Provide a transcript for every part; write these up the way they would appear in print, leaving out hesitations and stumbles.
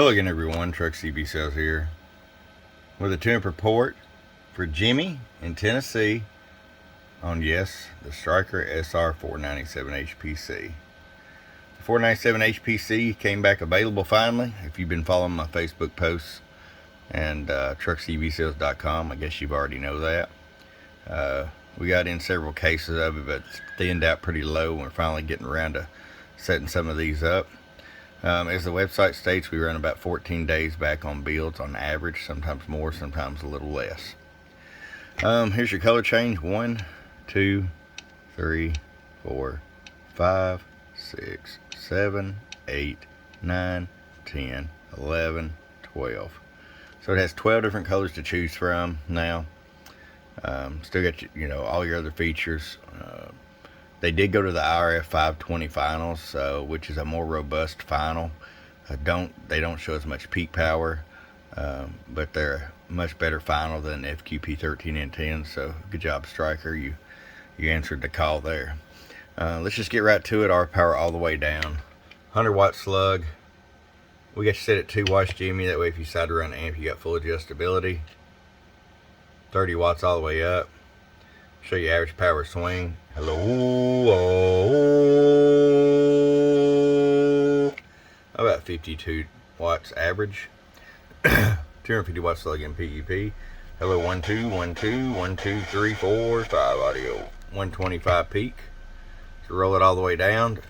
Hello again, everyone. Truck CB Sales here with a tune report for Jimmy in Tennessee on, yes, the Stryker SR-497HPC. The 497HPC came back available finally. If you've been following my Facebook posts and truckcbsales.com, I guess you've already know that. We got in several cases of it, but it's thinned out pretty low, and we're finally getting around to setting some of these up. As the website states, we run about 14 days back on builds on average, sometimes more, sometimes a little less. Here's your color change: 1, 2, 3, 4, 5, 6, 7, 8, 9, 10, 11, 12. So it has 12 different colors to choose from now. Still got all your other features. They did go to the IRF 520 finals, which is a more robust final. They don't show as much peak power, but they're a much better final than FQP 13 and 10. So good job, Stryker. You answered the call there. Let's just get right to it. Our power all the way down. 100 watt slug. We got you set at 2 watts, Jimmy. That way, if you decide to run the amp, you got full adjustability. 30 watts all the way up. Show you average power swing. Hello. About 52 watts average. 250 watts slug in PEP. Hello. 1 2 1 2 1 2 3 4 5 audio. 125 peak. So roll it all the way down to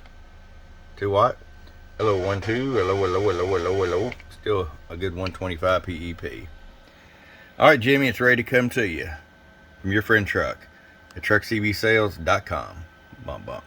2 watt. Hello. 1 2. Hello. Hello. Hello. Hello. Hello. Still a good 125 PEP. All right, Jimmy, it's ready to come to you from your friend Truck at truckcbsales.com. Bump bump.